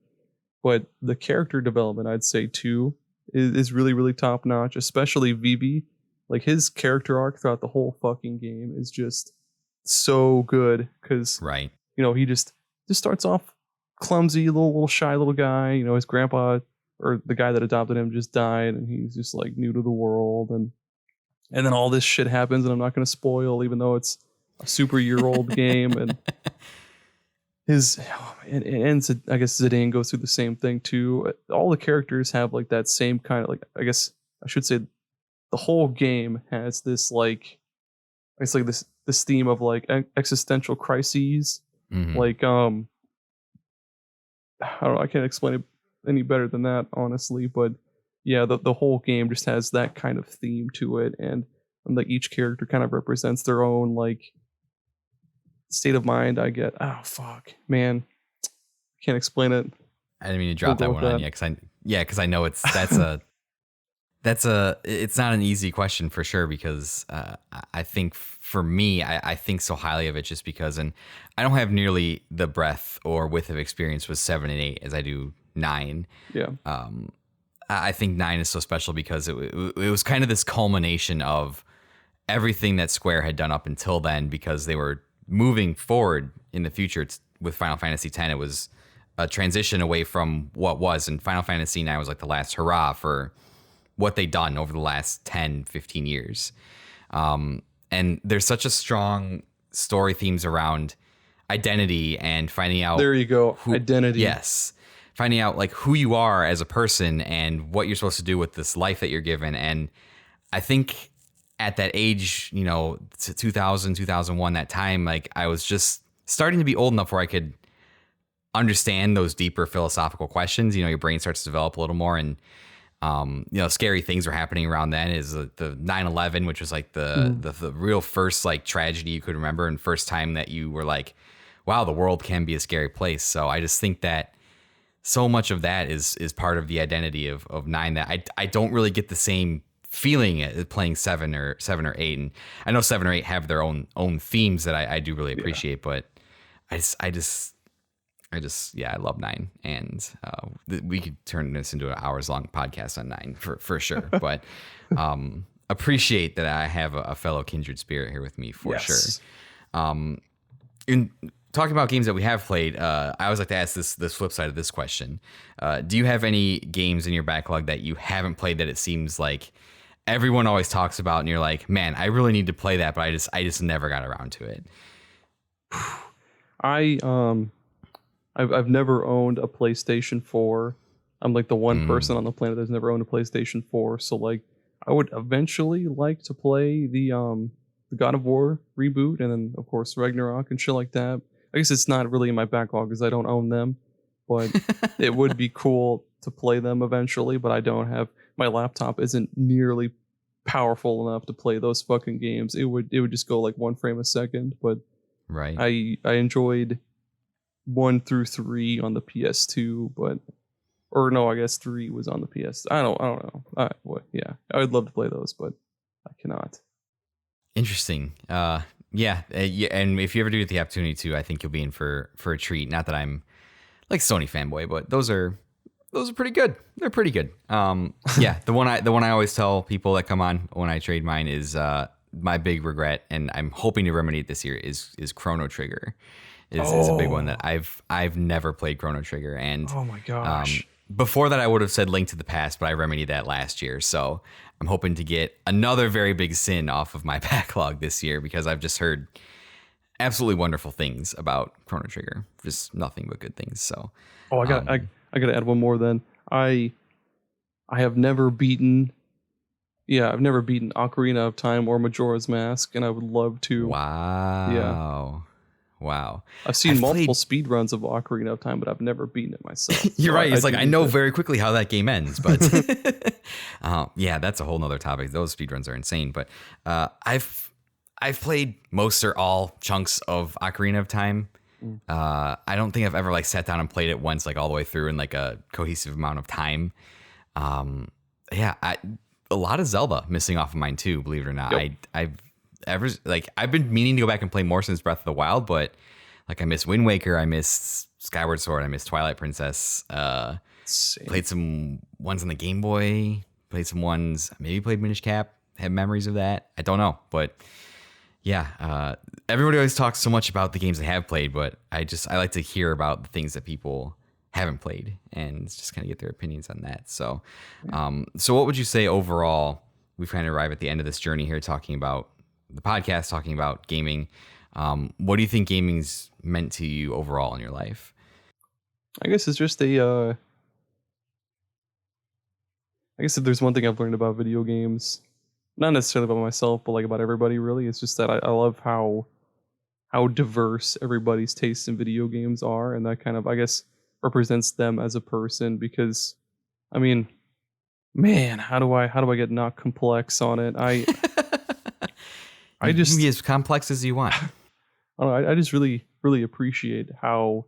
But the character development, I'd say, too, is really, really top notch, especially Vivi. Like, his character arc throughout the whole fucking game is just so good because, Right. he just starts off clumsy, little shy little guy. His grandpa or the guy that adopted him just died, and he's just like new to the world. And then all this shit happens, and I'm not going to spoil, even though it's a super year old game. And it ends. I guess Zidane goes through the same thing too. All the characters have like that same kind of like. I guess I should say, the whole game has this like, it's like this theme of like existential crises. Mhm. Like I don't know. I can't explain it any better than that, honestly. But yeah, the whole game just has that kind of theme to it, and like each character kind of represents their own like state of mind. I get. Oh fuck, man, can't explain it. I didn't mean to drop We'll that go one with on that. you because I know it's not an easy question for sure because I think for me I think so highly of it just because, and I don't have nearly the breadth or width of experience with 7 and 8 as I do 9. Yeah, I think 9 is so special because it was kind of this culmination of everything that Square had done up until then, because they were moving forward in the future with Final Fantasy X. It was a transition away from what was, and Final Fantasy 9 was like the last hurrah for what they'd done over the last 10, 15 years. And there's such a strong story themes around identity and finding out. there you go. Identity. Yes. Finding out like who you are as a person and what you're supposed to do with this life that you're given. And I think at that age, 2000, 2001, that time, like I was just starting to be old enough where I could understand those deeper philosophical questions. Your brain starts to develop a little more, and scary things were happening around then. Is the 9/11, which was like the real first like tragedy you could remember, and first time that you were like, wow, the world can be a scary place. So I just think that so much of that is part of the identity of 9 that I don't really get the same feeling at playing 7 or 8. And I know 7 or 8 have their own themes that I do really appreciate, but I just I love 9, and we could turn this into an hours long podcast on 9 for sure. But appreciate that I have a fellow kindred spirit here with me for sure. In talking about games that we have played, I always like to ask this flip side of this question. Do you have any games in your backlog that you haven't played that it seems like everyone always talks about, and you're like, man, I really need to play that, but I just never got around to it? I've never owned a PlayStation 4. I'm like the one person on the planet that's never owned a PlayStation 4. So like I would eventually like to play the God of War reboot, and then of course Ragnarok and shit like that. I guess it's not really in my backlog because I don't own them, but it would be cool to play them eventually. But I don't have, my laptop isn't nearly powerful enough to play those fucking games. It would just go like 1 frame a second. But Right. I enjoyed 1 through 3 on the PS2, or no, I guess 3 was on the PS. I don't know. Yeah, I would love to play those, but I cannot. Interesting. Yeah, and if you ever do get the opportunity to, I think you'll be in for a treat. Not that I'm like Sony fanboy, but those are pretty good. They're pretty good. Yeah, the one I always tell people that come on when I trade mine is my big regret, and I'm hoping to remedy it this year, is Chrono Trigger. Is a big one that I've never played Chrono Trigger, and Oh my gosh. before that I would have said Link to the Past, but I remedied that last year. So I'm hoping to get another very big sin off of my backlog this year, because I've just heard absolutely wonderful things about Chrono Trigger, just nothing but good things. So I gotta add one more then. I have never beaten. Yeah, I've never beaten Ocarina of Time or Majora's Mask, and I would love to. wow. I've seen multiple speed runs of Ocarina of Time, but I've never beaten it myself. You're right. It's like I know that. very quickly how that game ends, but yeah, that's a whole nother topic. Those speedruns are insane. But I've played most or all chunks of Ocarina of Time. I don't think I've ever like sat down and played it once, like all the way through in like a cohesive amount of time. Yeah, a lot of Zelda missing off of mine too, believe it or not. Yep. I've been meaning to go back and play more since Breath of the Wild, but like I missed Wind Waker, I missed Skyward Sword, I missed Twilight Princess. Same. Played some ones on the Game Boy, played some ones, maybe played Minish Cap, have memories of that. I don't know, but yeah, everybody always talks so much about the games they have played, but I like to hear about the things that people haven't played and just kind of get their opinions on that. So, so what would you say overall? We've kind of arrived at the end of this journey here, talking about the podcast, talking about gaming. What do you think gaming's meant to you overall in your life? I guess it's just I guess if there's one thing I've learned about video games, not necessarily about myself, but like about everybody really, it's just that I love how diverse everybody's tastes in video games are, and that kind of, I guess, represents them as a person. Because, I mean, man, how do I get not complex on it? I You just can be as complex as you want. I don't know, I just really appreciate how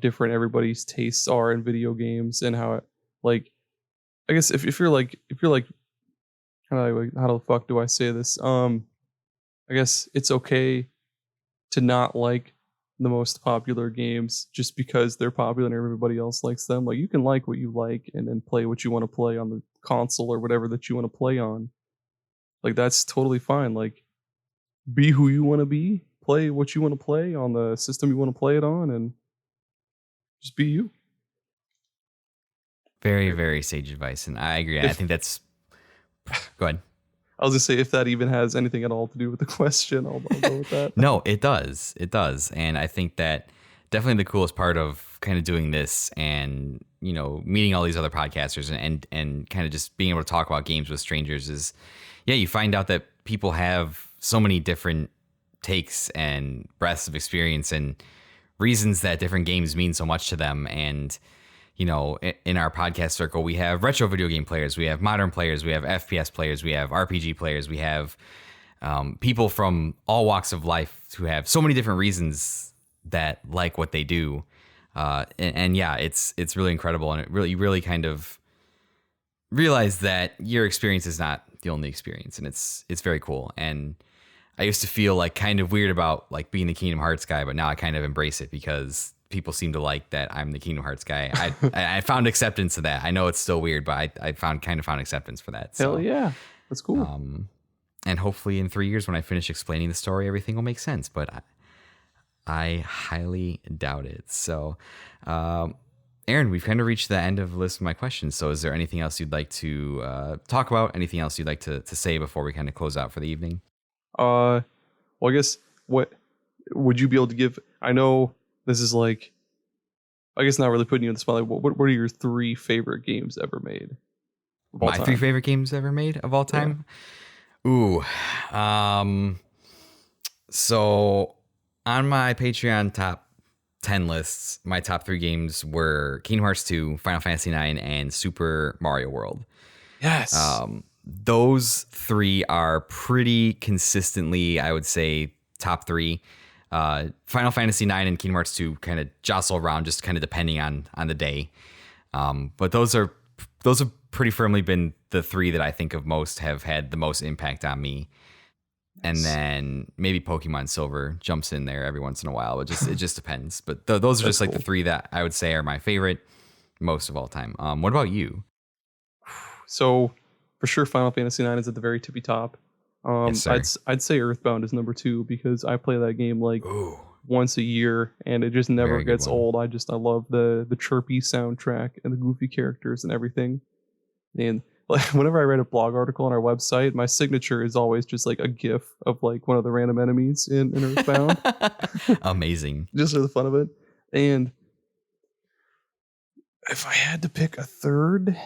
different everybody's tastes are in video games, and how like, I guess if you're like how the fuck do I say this? I guess it's okay to not like the most popular games just because they're popular and everybody else likes them. Like, you can like what you like and then play what you want to play on the console or whatever that you want to play on. Like, that's totally fine. Like, be who you want to be, play what you want to play on the system you want to play it on, and just be you. Very, very sage advice, and I agree. I think that's... Go ahead. I was gonna say, if that even has anything at all to do with the question, I'll go with that. No, it does. It does. And I think that definitely the coolest part of kind of doing this and, you know, meeting all these other podcasters and kind of just being able to talk about games with strangers is, yeah, you find out that people have so many different takes and breadths of experience and reasons that different games mean so much to them. And, you know, in our podcast circle, we have retro video game players, we have modern players, we have FPS players, we have RPG players, we have people from all walks of life who have so many different reasons that like what they do. And yeah, it's really incredible. And you really kind of realize that your experience is not the only experience, and it's very cool. And I used to feel like kind of weird about like being the Kingdom Hearts guy, but now I kind of embrace it because people seem to like that I'm the Kingdom Hearts guy. I found acceptance to that. I know it's still weird, but I found acceptance for that. So, hell yeah, that's cool. And hopefully in 3 years when I finish explaining the story, everything will make sense. But I highly doubt it. So, Aaron, we've kind of reached the end of the list of my questions. So is there anything else you'd like to talk about? Anything else you'd like to say before we kind of close out for the evening? Well, I guess, what would you be able to give? I know this is like, I guess not really putting you in the spotlight. What are your 3 favorite games ever made? My 3 favorite games ever made of all time? Yeah. Ooh. So on my Patreon top 10 lists, my top 3 games were Kingdom Hearts 2, Final Fantasy 9, and Super Mario World. Yes. Those 3 are pretty consistently, I would say, top 3. Final Fantasy 9 and Kingdom Hearts 2 kind of jostle around, just kind of depending on the day. But those have pretty firmly been the 3 that I think of most have had the most impact on me. And then maybe Pokemon Silver jumps in there every once in a while, but it just depends. But those are just like the 3 that I would say are my favorite most of all time. What about you? So for sure, Final Fantasy 9 is at the very tippy top. Yes, sir. I'd say Earthbound is number 2 because I play that game like once a year, and it just never gets old. I love the chirpy soundtrack and the goofy characters and everything. And like, whenever I write a blog article on our website, my signature is always just like a GIF of like one of the random enemies in Earthbound. Amazing. Just for the fun of it. And if I had to pick a third,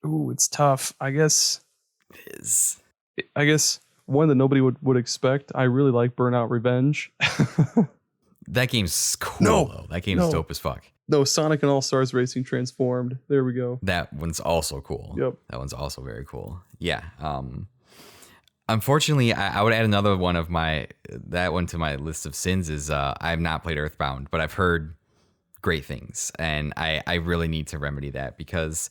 it's tough. I guess one that nobody would expect. I really like Burnout Revenge. That game's cool, though. That game's dope as fuck. No, Sonic and All-Stars Racing Transformed. There we go. That one's also cool. Yep. That one's also very cool. Yeah. Unfortunately, I would add another one of that one to my list of sins is I have not played Earthbound, but I've heard great things, and I really need to remedy that because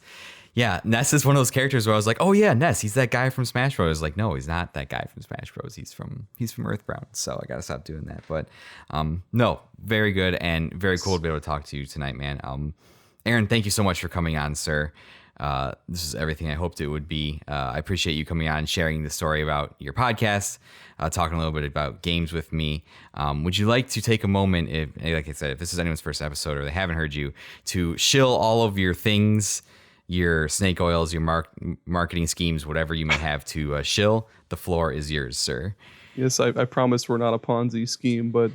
Yeah, Ness is one of those characters where I was like, oh yeah, Ness, he's that guy from Smash Bros. Like, no, he's not that guy from Smash Bros. He's from Earthbound. So I gotta stop doing that. But no, very good and very cool to be able to talk to you tonight, man. Aaron, thank you so much for coming on, sir. This is everything I hoped it would be. I appreciate you coming on and sharing the story about your podcast, talking a little bit about games with me. Would you like to take a moment, if, like I said, if this is anyone's first episode or they haven't heard you, to shill all of your things, your snake oils, your marketing schemes, whatever you may have to shill? The floor is yours, sir. Yes, I promise we're not a Ponzi scheme, but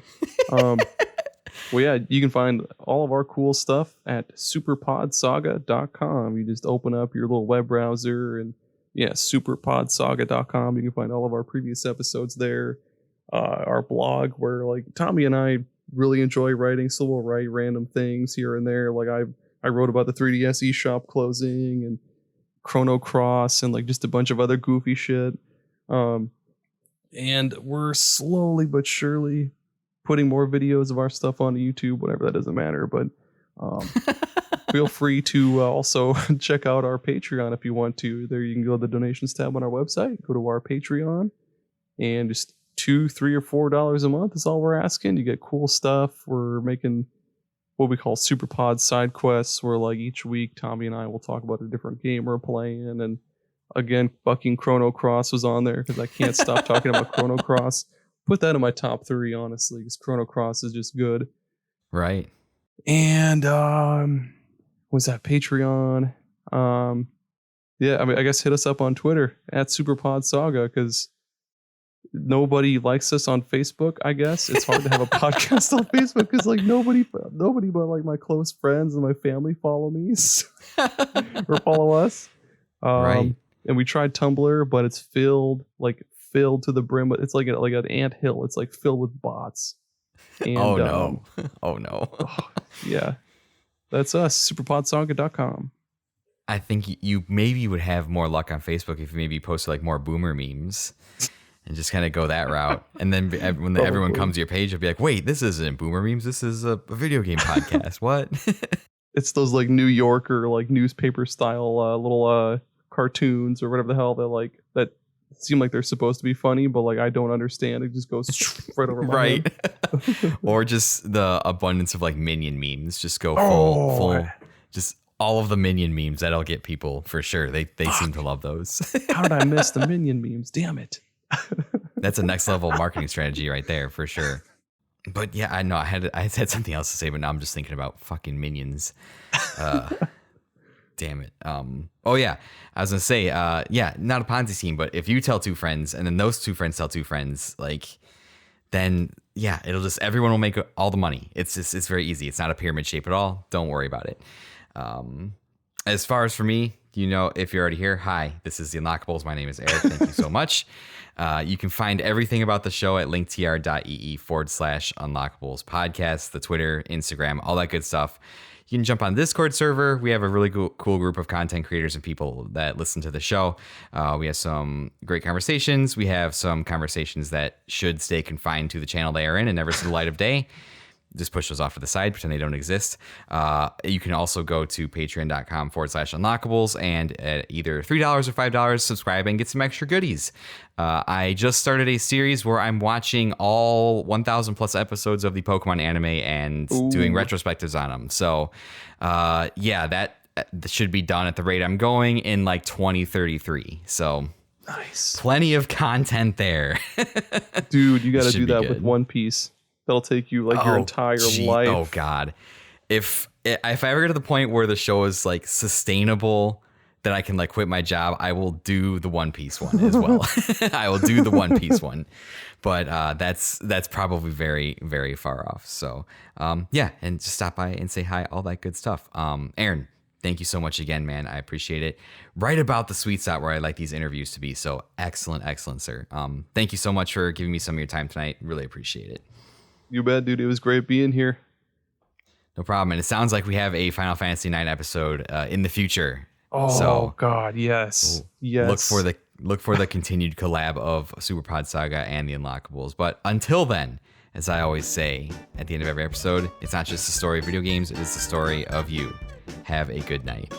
well, yeah, you can find all of our cool stuff at superpodsaga.com. You just open up your little web browser and superpodsaga.com. You can find all of our previous episodes there. Our blog, where like Tommy and I really enjoy writing, so we'll write random things here and there. Like I wrote about the 3DS eShop closing and Chrono Cross and like just a bunch of other goofy shit. And we're slowly but surely putting more videos of our stuff on YouTube, whatever, that doesn't matter. But feel free to also check out our Patreon if you want to. There you can go to the donations tab on our website, go to our Patreon, and just $2, $3, or $4 a month is all we're asking. You get cool stuff. We're making what we call Super Pod side quests, where like each week Tommy and I will talk about a different game we're playing. And again, fucking Chrono Cross was on there because I can't stop talking about Chrono Cross. Put that in my top 3, honestly, because Chrono Cross is just good. Right. And was that Patreon? Yeah, I mean, I guess hit us up on Twitter at Super Pod Saga, because nobody likes us on Facebook. I guess it's hard to have a podcast on Facebook because like nobody but like my close friends and my family follow me or follow us. Right. And we tried Tumblr, but it's filled to the brim. It's like an anthill. It's like filled with bots. And, oh no! Oh no! Yeah, that's us. Superpodsaga.com. I think you maybe would have more luck on Facebook if you maybe posted like more boomer memes and just kind of go that route. And then when everyone comes to your page, you'll be like, "Wait, this isn't boomer memes. This is a video game podcast." What? It's those like New Yorker like newspaper style little cartoons or whatever the hell that seem like they're supposed to be funny, but like I don't understand. It just goes right over my head. Or just the abundance of like minion memes. Just go full. Just all of the minion memes. That'll get people for sure. They seem to love those. How did I miss the minion memes? Damn it. That's a next level marketing strategy right there for sure. But yeah, I know I had something else to say, but now I'm just thinking about fucking minions. Damn it. Oh yeah, I was gonna say, yeah, not a Ponzi scheme, but if you tell 2 friends and then those 2 friends tell 2 friends, like, then yeah, it'll just, everyone will make all the money. It's very easy. It's not a pyramid shape at all. Don't worry about it. As far as for me, you know, if you're already here, hi, this is the Unlockables. My name is Eric. Thank you so much. You can find everything about the show at linktr.ee/Unlockables podcast, the Twitter, Instagram, all that good stuff. You can jump on Discord server. We have a really cool group of content creators and people that listen to the show. We have some great conversations. We have some conversations that should stay confined to the channel they are in and never see the light of day. Just push those off to the side, pretend they don't exist. You can also go to patreon.com/unlockables and at either $3 or $5 subscribe and get some extra goodies. I just started a series where I'm watching all 1,000 plus episodes of the Pokemon anime and doing retrospectives on them. So yeah, that should be done at the rate I'm going in like 2033. So nice. Plenty of content there. Dude, you got to do that with One Piece. That'll take you like your entire life. Oh God. If I ever get to the point where the show is like sustainable that I can like quit my job, I will do the One Piece one as well. I will do the One Piece one. But that's probably very, very far off. So yeah, and just stop by and say hi, all that good stuff. Aaron, thank you so much again, man. I appreciate it. Right about the sweet spot where I like these interviews to be. So excellent, sir. Thank you so much for giving me some of your time tonight. Really appreciate it. You bet, dude. It was great being here. No problem. And it sounds like we have a Final Fantasy IX episode in the future. Oh, so God, yes. Yes. Look for the continued collab of Super Pod Saga and the Unlockables. But until then, as I always say at the end of every episode, it's not just the story of video games, it is the story of you. Have a good night.